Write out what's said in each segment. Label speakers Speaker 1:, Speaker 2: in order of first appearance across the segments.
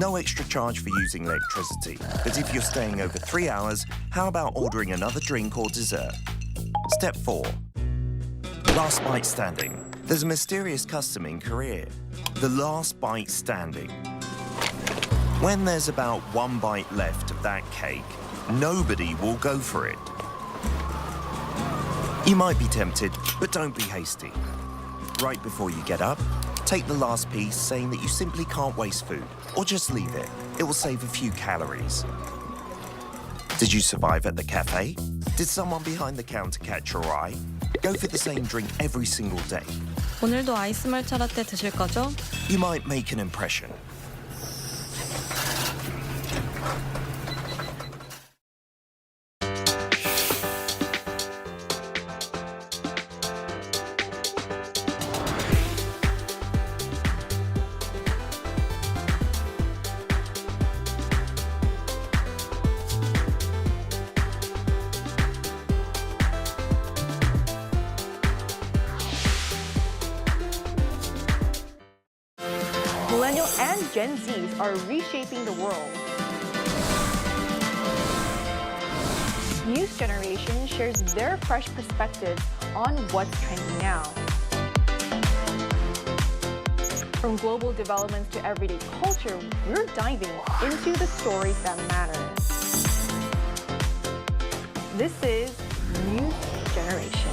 Speaker 1: No extra charge for using electricity, but if you're staying over 3 hours, how about ordering another drink or dessert? Step 4. Last bite standing. There's a mysterious custom in Korea. The last bite standing. When there's about 1 bite left of that cake, nobody will go for it. You might be tempted, but don't be hasty. Right before you get up, take the last piece, saying that you simply can't waste food, or just leave it. It will save a few calories. Did you survive at the cafe? Did someone behind the counter catch your eye? Go for the same drink every single day.
Speaker 2: 오늘도 아이스말차 라떼 드실 거죠?
Speaker 1: You might make an impression.
Speaker 3: Millennial and Gen Zs are reshaping the world. News generation shares their fresh perspectives on what's trending now. From global developments to everyday culture, we're diving into the stories that matter. This is News Generation.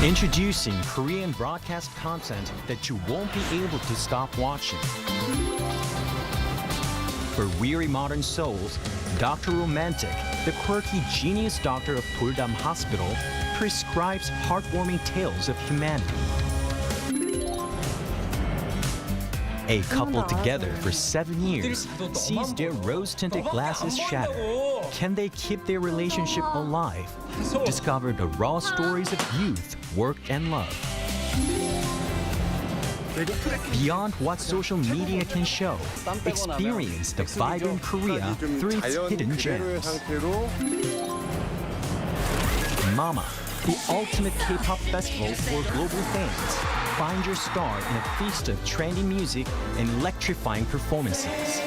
Speaker 4: Introducing Korean broadcast content that you won't be able to stop watching. For weary modern souls, Dr. Romantic, the quirky genius doctor of Puldam Hospital, prescribes heartwarming tales of humanity. A couple together for 7 years sees their rose-tinted glasses shatter. Can they keep their relationship alive? Discover the raw stories of youth, work, and love. Beyond what social media can show, experience the vibrant Korea through its hidden gems. Mama, the ultimate K-pop festival for global fans. Find your star in a feast of trendy music and electrifying performances.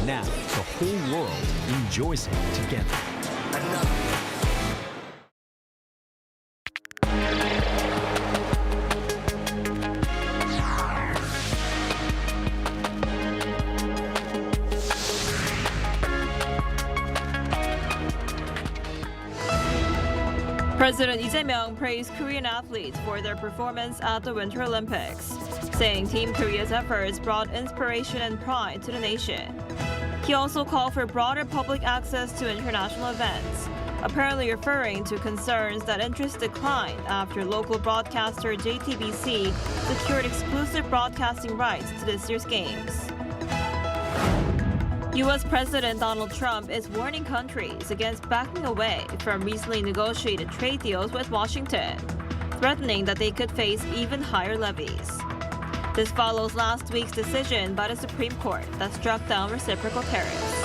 Speaker 4: Now, the whole world enjoys it together.
Speaker 5: President Lee Jae-myung praised Korean athletes for their performance at the Winter Olympics, saying Team Korea's efforts brought inspiration and pride to the nation. He also called for broader public access to international events, apparently referring to concerns that interest declined after local broadcaster JTBC secured exclusive broadcasting rights to this year's games. U.S. President Donald Trump is warning countries against backing away from recently negotiated trade deals with Washington, threatening that they could face even higher levies. This follows last week's decision by the Supreme Court that struck down reciprocal tariffs.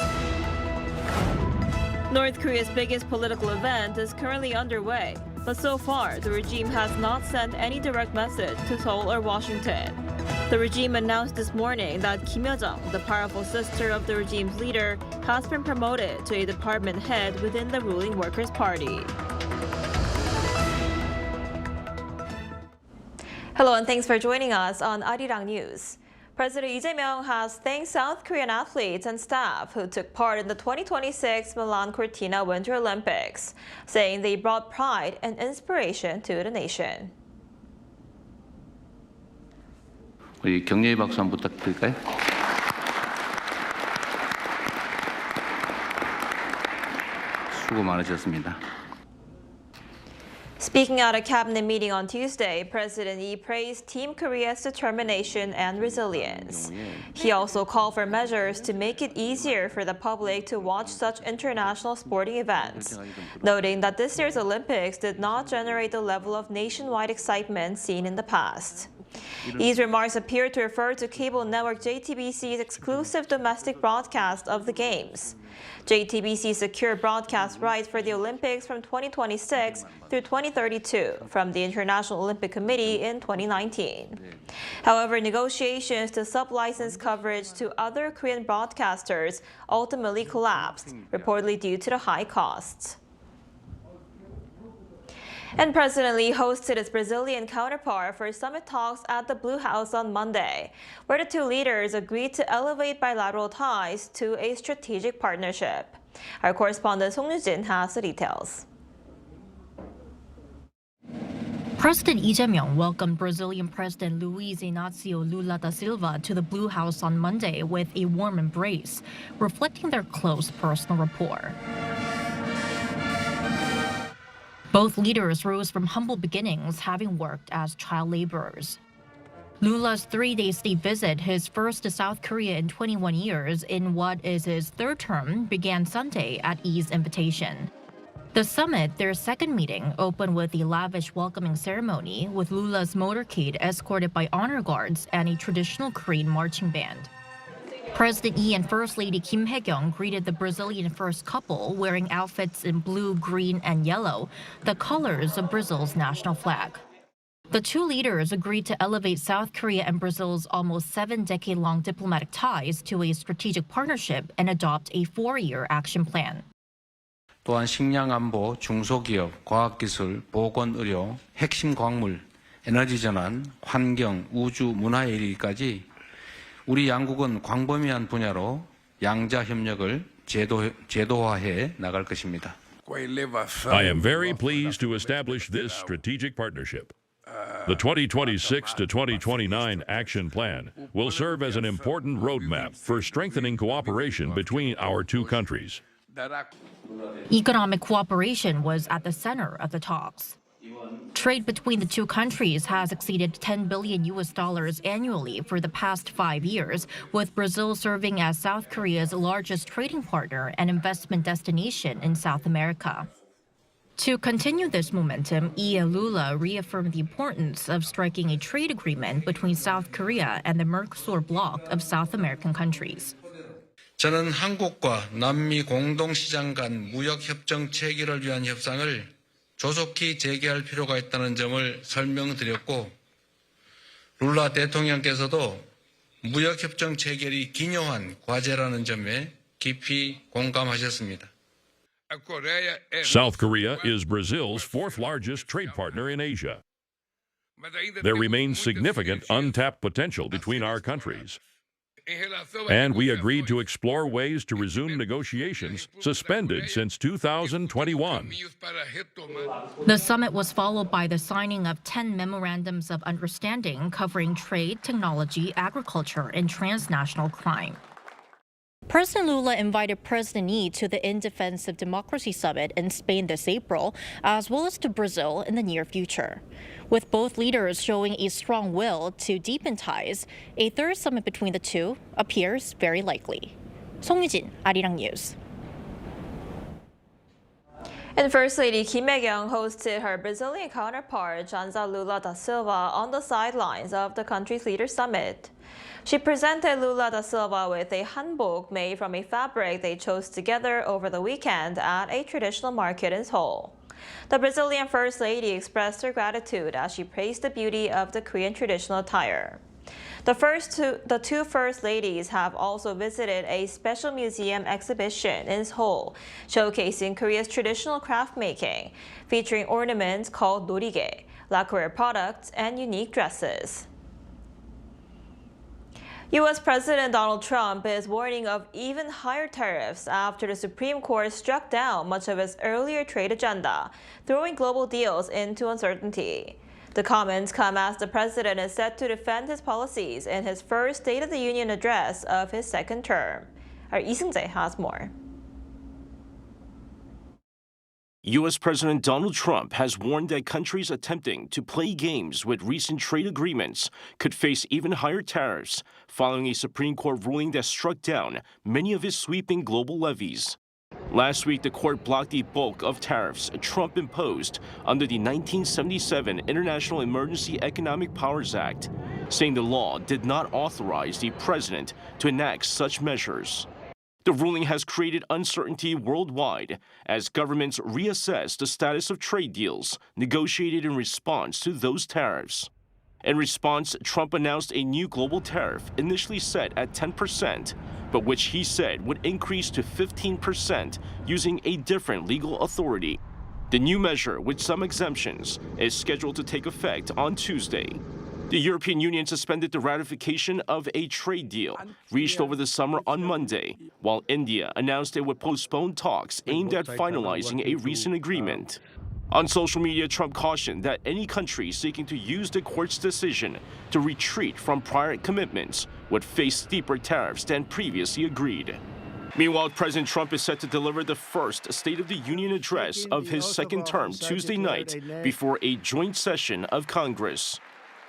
Speaker 5: North Korea's biggest political event is currently underway, but so far the regime has not sent any direct message to Seoul or Washington. The regime announced this morning that Kim Yo-jong, the powerful sister of the regime's leader, has been promoted to a department head within the ruling Workers' Party. Hello and thanks for joining us on Arirang News. President Lee Jae-myung has thanked South Korean athletes and staff who took part in the 2026 Milan-Cortina Winter Olympics, saying they brought pride and inspiration to the nation.
Speaker 6: 우리 격려의 박수 한번 부탁드릴까요? 수고 많으셨습니다.
Speaker 5: Speaking at a cabinet meeting on Tuesday, President Lee praised Team Korea's determination and resilience. He also called for measures to make it easier for the public to watch such international sporting events, noting that this year's Olympics did not generate the level of nationwide excitement seen in the past. Lee's remarks appear to refer to cable network JTBC's exclusive domestic broadcast of the Games. JTBC secured broadcast rights for the Olympics from 2026 through 2032 from the International Olympic Committee in 2019. However, negotiations to sub-license coverage to other Korean broadcasters ultimately collapsed, reportedly due to the high costs. And President Lee hosted his Brazilian counterpart for summit talks at the Blue House on Monday, where the two leaders agreed to elevate bilateral ties to a strategic partnership. Our correspondent Song Yoo-jin has the details.
Speaker 7: President Lee Jae-myung welcomed Brazilian President Luiz Inácio Lula da Silva to the Blue House on Monday with a warm embrace, reflecting their close personal rapport. Both leaders rose from humble beginnings, having worked as child laborers. Lula's three-day state visit, his first to South Korea in 21 years in what is his third term, began Sunday at Lee's invitation. The summit, their second meeting, opened with a lavish welcoming ceremony with Lula's motorcade escorted by honor guards and a traditional Korean marching band. President Lee and First Lady Kim Hae-kyung greeted the Brazilian first couple wearing outfits in blue, green, and yellow, the colors of Brazil's national flag. The two leaders agreed to elevate South Korea and Brazil's almost 7-decade-long diplomatic ties to a strategic partnership and adopt a 4-year action plan.
Speaker 6: 또한 식량 안보, 중소기업, 과학기술, 보건의료, 핵심 광물, 에너지 전환, 환경, 우주, 문화에 이르기까지 우리 양국은 광범위한 분야로 양자 협력을 제도화해 나갈 것입니다.
Speaker 8: I am very pleased to establish this strategic partnership. The 2026 to 2029 Action Plan will serve as an important roadmap for strengthening cooperation between our two countries.
Speaker 7: Economic cooperation was at the center of the talks. Trade between the two countries has exceeded $10 billion annually for the past 5 years, with Brazil serving as South Korea's largest trading partner and investment destination in South America. To continue this momentum, Lee and Lula reaffirmed the importance of striking a trade agreement between South Korea and the Mercosur bloc of South American countries.
Speaker 6: 저는 한국과 남미 공동시장 간 무역협정 체결을 위한 협상을 조속히 재개할 필요가 있다는 점을 설명드렸고, 룰라 대통령께서도 무역협정 체결이 기묘한 과제라는 점에 깊이 공감하셨습니다.
Speaker 8: South Korea is Brazil's fourth largest trade partner in Asia. There remains significant untapped potential between our countries. And we agreed to explore ways to resume negotiations suspended since 2021.
Speaker 7: The summit was followed by the signing of 10 memorandums of understanding covering trade, technology, agriculture, and transnational crime. President Lula invited President Yi to the In Defense of Democracy Summit in Spain this April, as well as to Brazil in the near future. With both leaders showing a strong will to deepen ties, a third summit between the two appears very likely. 송유진, Arirang News.
Speaker 5: And First Lady Kim Hae-kyung hosted her Brazilian counterpart, Janza Lula da Silva, on the sidelines of the country's leaders' summit. She presented Lula da Silva with a hanbok made from a fabric they chose together over the weekend at a traditional market in Seoul. The Brazilian First Lady expressed her gratitude as she praised the beauty of the Korean traditional attire. The two First Ladies have also visited a special museum exhibition in Seoul, showcasing Korea's traditional craft making, featuring ornaments called norige, lacquer products, and unique dresses. U.S. President Donald Trump is warning of even higher tariffs after the Supreme Court struck down much of his earlier trade agenda, throwing global deals into uncertainty. The comments come as the president is set to defend his policies in his first State of the Union address of his second term. Our Lee-seung-jae has more.
Speaker 9: U.S. President Donald Trump has warned that countries attempting to play games with recent trade agreements could face even higher tariffs following a Supreme Court ruling that struck down many of his sweeping global levies. Last week, the court blocked the bulk of tariffs Trump imposed under the 1977 International Emergency Economic Powers Act, saying the law did not authorize the president to enact such measures. The ruling has created uncertainty worldwide as governments reassess the status of trade deals negotiated in response to those tariffs. In response, Trump announced a new global tariff initially set at 10%, but which he said would increase to 15% using a different legal authority. The new measure, with some exemptions, is scheduled to take effect on Tuesday. The European Union suspended the ratification of a trade deal reached over the summer on Monday, while India announced it would postpone talks aimed at finalizing a recent agreement. On social media, Trump cautioned that any country seeking to use the court's decision to retreat from prior commitments would face steeper tariffs than previously agreed. Meanwhile, President Trump is set to deliver the first State of the Union address of his second term Tuesday night before a joint session of Congress.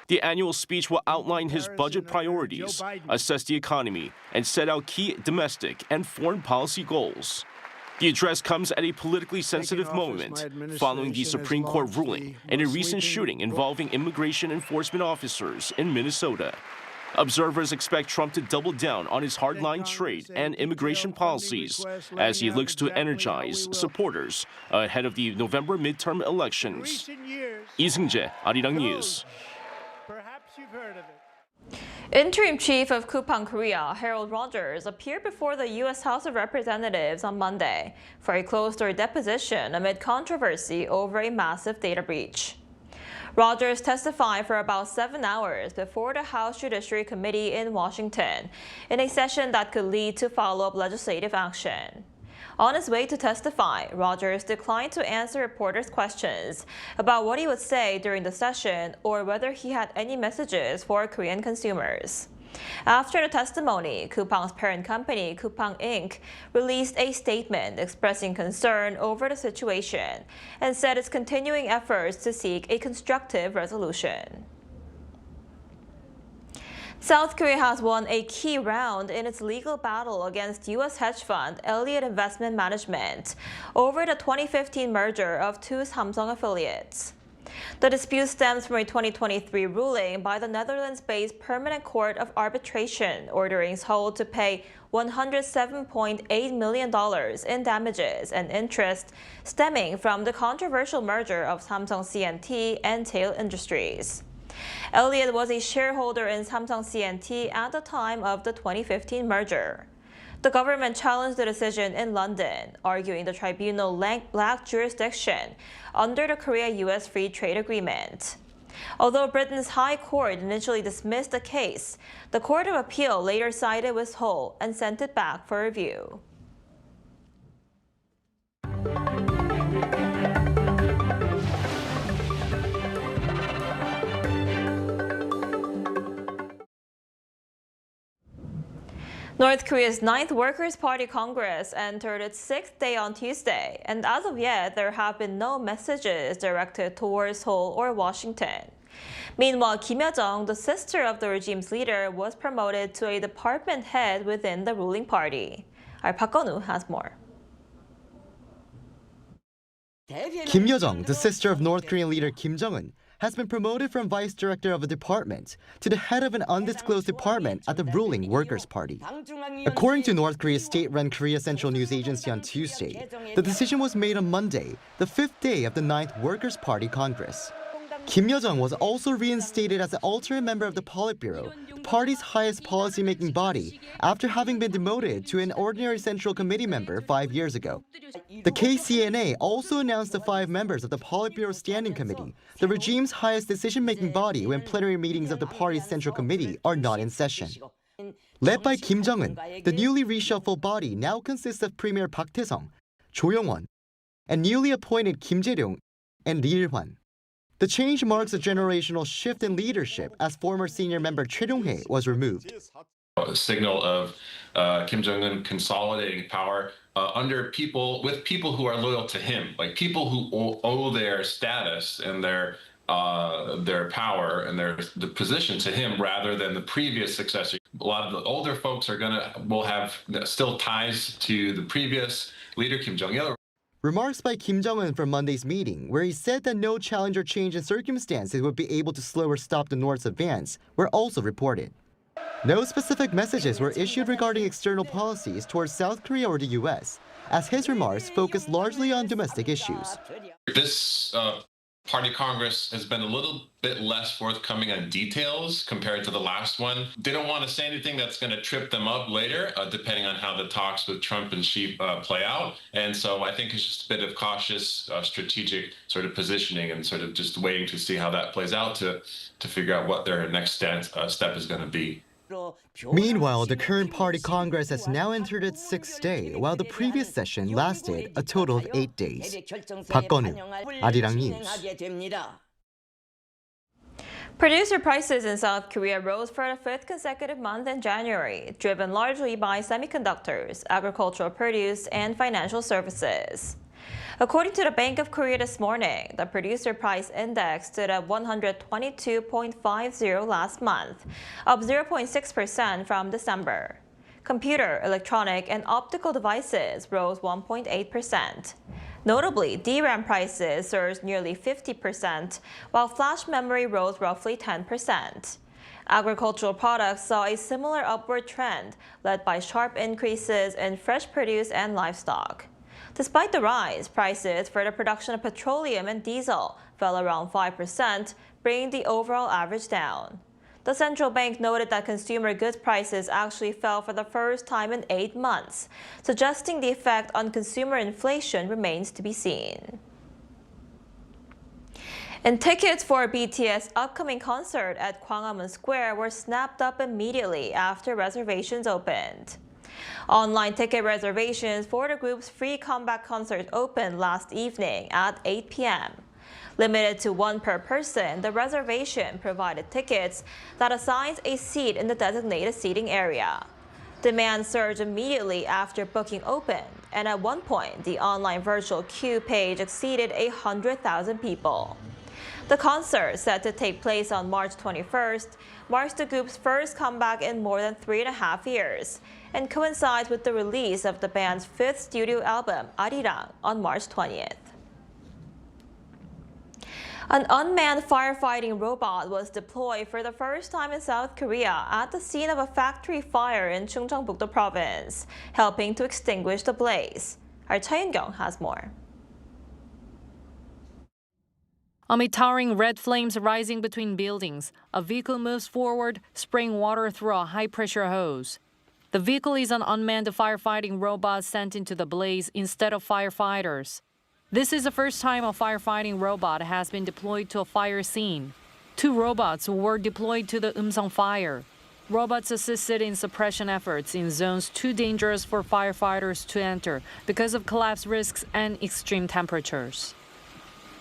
Speaker 9: The annual speech will outline his budget priorities, assess the economy, and set out key domestic and foreign policy goals. The address comes at a politically sensitive moment following the Supreme Court ruling in a recent shooting involving immigration enforcement officers in Minnesota. Observers expect Trump to double down on his hardline trade and immigration policies as he looks to energize supporters ahead of the November midterm elections. Lee-seung-jae, Arirang News.
Speaker 3: Perhaps you've heard of it.
Speaker 5: Interim Chief of Coupang Korea, Harold Rogers, appeared before the U.S. House of Representatives on Monday for a closed-door deposition amid controversy over a massive data breach. Rogers testified for about 7 hours before the House Judiciary Committee in Washington in a session that could lead to follow-up legislative action. On his way to testify, Rogers declined to answer reporters' questions about what he would say during the session or whether he had any messages for Korean consumers. After the testimony, Coupang's parent company, Coupang Inc., released a statement expressing concern over the situation and said its continuing efforts to seek a constructive resolution. South Korea has won a key round in its legal battle against U.S. hedge fund Elliott Investment Management over the 2015 merger of two Samsung affiliates. The dispute stems from a 2023 ruling by the Netherlands-based Permanent Court of Arbitration ordering Seoul to pay $107.8 million in damages and interest stemming from the controversial merger of Samsung C&T and Tail Industries. Elliott was a shareholder in Samsung C&T at the time of the 2015 merger. The government challenged the decision in London, arguing the tribunal lacked jurisdiction under the Korea-US Free Trade Agreement. Although Britain's High Court initially dismissed the case, the Court of Appeal later sided with Seoul and sent it back for review. North Korea's 9th Workers' Party Congress entered its 6th day on Tuesday, and as of yet, there have been no messages directed towards Seoul or Washington. Meanwhile, Kim Yo-jong, the sister of the regime's leader, was promoted to a department head within the ruling party. Our Park Gun-woo has more.
Speaker 10: Kim Yo-jong, the sister of North Korean leader Kim Jong-un, has been promoted from vice director of a department to the head of an undisclosed department at the ruling Workers' Party. According to North Korea's state-run Korea Central News Agency on Tuesday, the decision was made on Monday, the 5th day of the 9th Workers' Party Congress. Kim Yo-jong was also reinstated as an alternate member of the Politburo, the party's highest policy-making body, after having been demoted to an ordinary Central Committee member 5 years ago. The KCNA also announced the 5 members of the Politburo Standing Committee, the regime's highest decision-making body when plenary meetings of the party's Central Committee are not in session. Led by Kim Jong-un, the newly reshuffled body now consists of Premier Park Tae-sung, Cho Yong-won, and newly appointed Kim Jae-ryong and Lee Il-hwan. The change marks a generational shift in leadership as former senior member Choi Dong-hae was removed.
Speaker 11: A signal of Kim Jong-un consolidating power with people who are loyal to him, like people who owe their status and their power and the position to him rather than the previous successor. A lot of the older folks will have still ties to the previous leader, Kim Jong-il.
Speaker 10: Remarks by Kim Jong-un from Monday's meeting, where he said that no challenge or change in circumstances would be able to slow or stop the North's advance, were also reported. No specific messages were issued regarding external policies towards South Korea or the U.S., as his remarks focused largely on domestic issues.
Speaker 11: This Party Congress has been a little bit less forthcoming on details compared to the last one. They don't want to say anything that's going to trip them up later, depending on how the talks with Trump and Xi play out. And so I think it's just a bit of cautious strategic sort of positioning and sort of just waiting to see how that plays out to figure out what their next step is going to be.
Speaker 10: Meanwhile, the current party Congress has now entered its 6th day, while the previous session lasted a total of 8 days. Park Gun-woo, Arirang News.
Speaker 5: Producer prices in South Korea rose for the 5th consecutive month in January, driven largely by semiconductors, agricultural produce, and financial services. According to the Bank of Korea this morning, the producer price index stood at 122.50 last month, up 0.6% from December. Computer, electronic, and optical devices rose 1.8%. Notably, DRAM prices surged nearly 50%, while flash memory rose roughly 10%. Agricultural products saw a similar upward trend, led by sharp increases in fresh produce and livestock. Despite the rise, prices for the production of petroleum and diesel fell around 5%, bringing the overall average down. The central bank noted that consumer goods prices actually fell for the first time in 8 months, suggesting the effect on consumer inflation remains to be seen. And tickets for BTS' upcoming concert at Gwanghwamun Square were snapped up immediately after reservations opened. Online ticket reservations for the group's free comeback concert opened last evening at 8 p.m. Limited to 1 per person, the reservation provided tickets that assigns a seat in the designated seating area. Demand surged immediately after booking opened, and at one point, the online virtual queue page exceeded 100,000 people. The concert, set to take place on March 21st, marks the group's first comeback in more than 3.5 years, and coincides with the release of the band's 5th studio album, Arirang, on March 20th. An unmanned firefighting robot was deployed for the first time in South Korea at the scene of a factory fire in Chungcheongbuk-do province, helping to extinguish the blaze. Our Choi In-kyung has more.
Speaker 12: Amid towering red flames rising between buildings, a vehicle moves forward, spraying water through a high-pressure hose. The vehicle is an unmanned firefighting robot sent into the blaze instead of firefighters. This is the first time a firefighting robot has been deployed to a fire scene. 2 robots were deployed to the Eumseong fire. Robots assisted in suppression efforts in zones too dangerous for firefighters to enter because of collapse risks and extreme temperatures.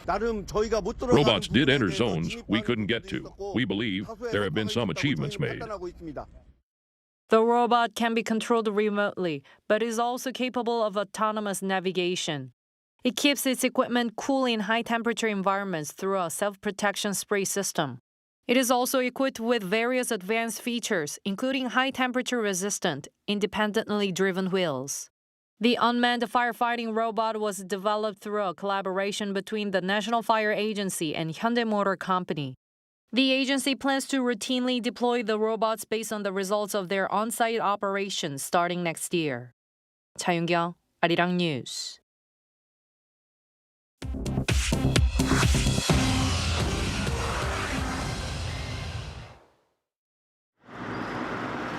Speaker 8: Robots did enter zones we couldn't get to. We believe there have been some achievements made.
Speaker 12: The robot can be controlled remotely, but is also capable of autonomous navigation. It keeps its equipment cool in high-temperature environments through a self-protection spray system. It is also equipped with various advanced features, including high-temperature resistant, independently driven wheels. The unmanned firefighting robot was developed through a collaboration between the National Fire Agency and Hyundai Motor Company. The agency plans to routinely deploy the robots based on the results of their on-site operations starting next year. 차윤경, 아리랑 뉴스.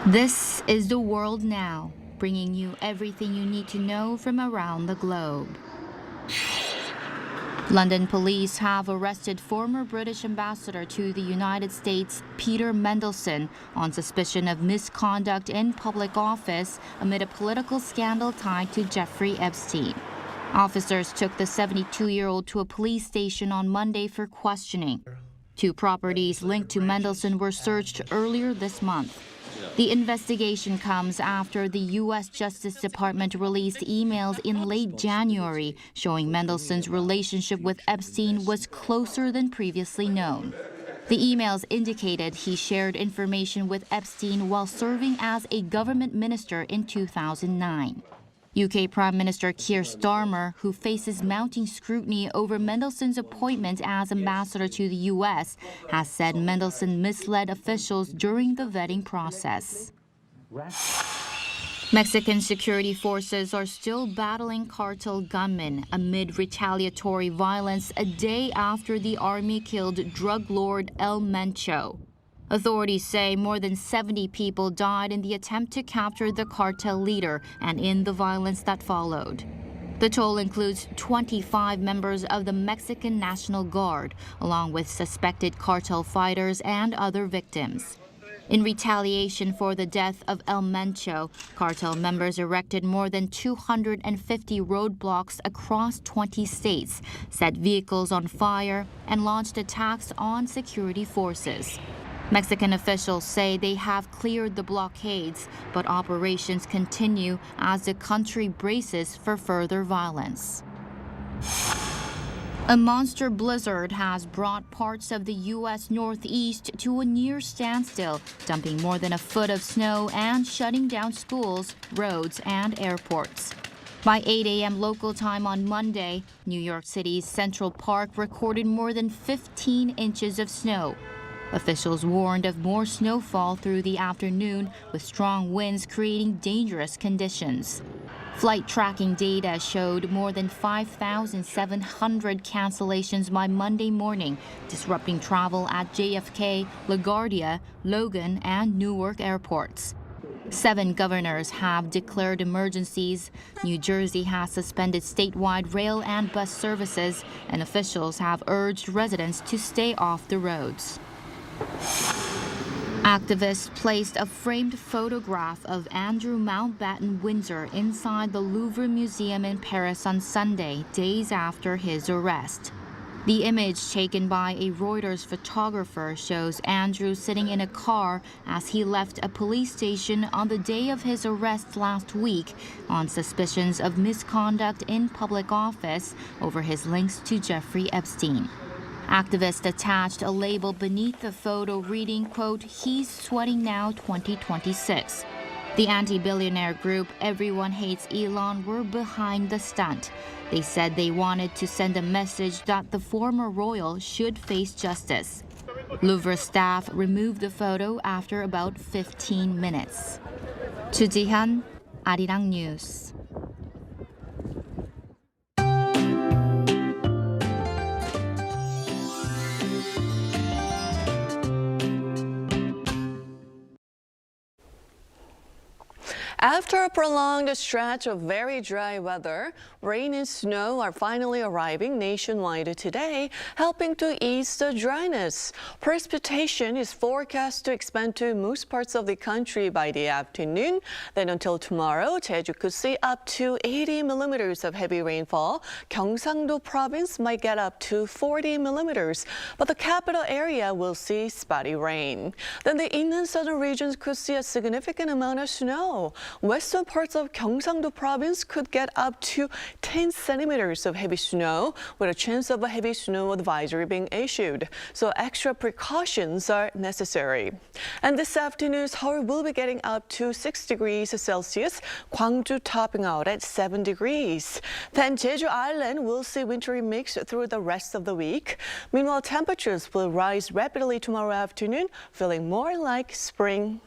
Speaker 13: This is The World Now, bringing you everything you need to know from around the globe. London police have arrested former British ambassador to the United States, Peter Mandelson, on suspicion of misconduct in public office amid a political scandal tied to Jeffrey Epstein. Officers took the 72-year-old to a police station on Monday for questioning. 2 properties linked to Mandelson were searched earlier this month. The investigation comes after the U.S. Justice Department released emails in late January showing Mandelson's relationship with Epstein was closer than previously known. The emails indicated he shared information with Epstein while serving as a government minister in 2009. UK Prime Minister Keir Starmer, who faces mounting scrutiny over Mandelson's appointment as ambassador to the U.S., has said Mandelson misled officials during the vetting process. Mexican security forces are still battling cartel gunmen amid retaliatory violence a day after the army killed drug lord El Mencho. Authorities say more than 70 people died in the attempt to capture the cartel leader and in the violence that followed. The toll includes 25 members of the Mexican National Guard, along with suspected cartel fighters and other victims. In retaliation for the death of El Mencho, cartel members erected more than 250 roadblocks across 20 states, set vehicles on fire, and launched attacks on security forces. Mexican officials say they have cleared the blockades, but operations continue as the country braces for further violence. A monster blizzard has brought parts of the U.S. Northeast to a near standstill, dumping more than a foot of snow and shutting down schools, roads, and airports. By 8 a.m. local time on Monday, New York City's Central Park recorded more than 15 inches of snow. Officials warned of more snowfall through the afternoon, with strong winds creating dangerous conditions. Flight tracking data showed more than 5,700 cancellations by Monday morning, disrupting travel at JFK, LaGuardia, Logan, and Newark airports. 7 governors have declared emergencies. New Jersey has suspended statewide rail and bus services, and officials have urged residents to stay off the roads. Activists placed a framed photograph of Andrew Mountbatten Windsor inside the Louvre Museum in Paris on Sunday, days after his arrest. The image taken by a Reuters photographer shows Andrew sitting in a car as he left a police station on the day of his arrest last week on suspicions of misconduct in public office over his links to Jeffrey Epstein. Activists attached a label beneath the photo reading, quote, "He's sweating now 2026. The anti-billionaire group Everyone Hates Elon were behind the stunt. They said they wanted to send a message that the former royal should face justice. Louvre staff removed the photo after about 15 minutes. Chu Ji-hyun, Arirang News.
Speaker 14: After a prolonged stretch of very dry weather, rain and snow are finally arriving nationwide today, helping to ease the dryness. Precipitation is forecast to expand to most parts of the country by the afternoon. Then until tomorrow, Jeju could see up to 80 millimeters of heavy rainfall. Gyeongsang-do province might get up to 40 millimeters, but the capital area will see spotty rain. Then the inland southern regions could see a significant amount of snow. Western parts of Gyeongsang-do province could get up to 10 centimeters of heavy snow, with a chance of a heavy snow advisory being issued. So extra precautions are necessary. And this afternoon, Seoul will be getting up to 6 degrees Celsius, Gwangju topping out at 7 degrees. Then Jeju Island will see wintry mix through the rest of the week. Meanwhile, temperatures will rise rapidly tomorrow afternoon, feeling more like spring.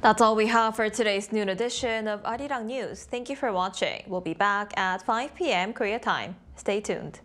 Speaker 5: That's all we have for today's noon edition of Arirang News. Thank you for watching. We'll be back at 5 p.m. Korea time. Stay tuned.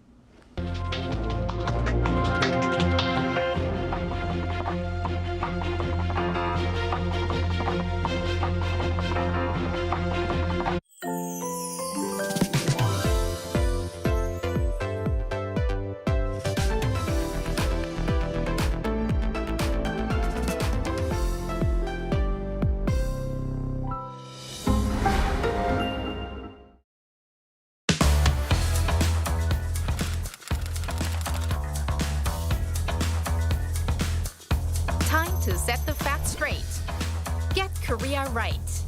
Speaker 15: Time to set the facts straight. Get Korea right.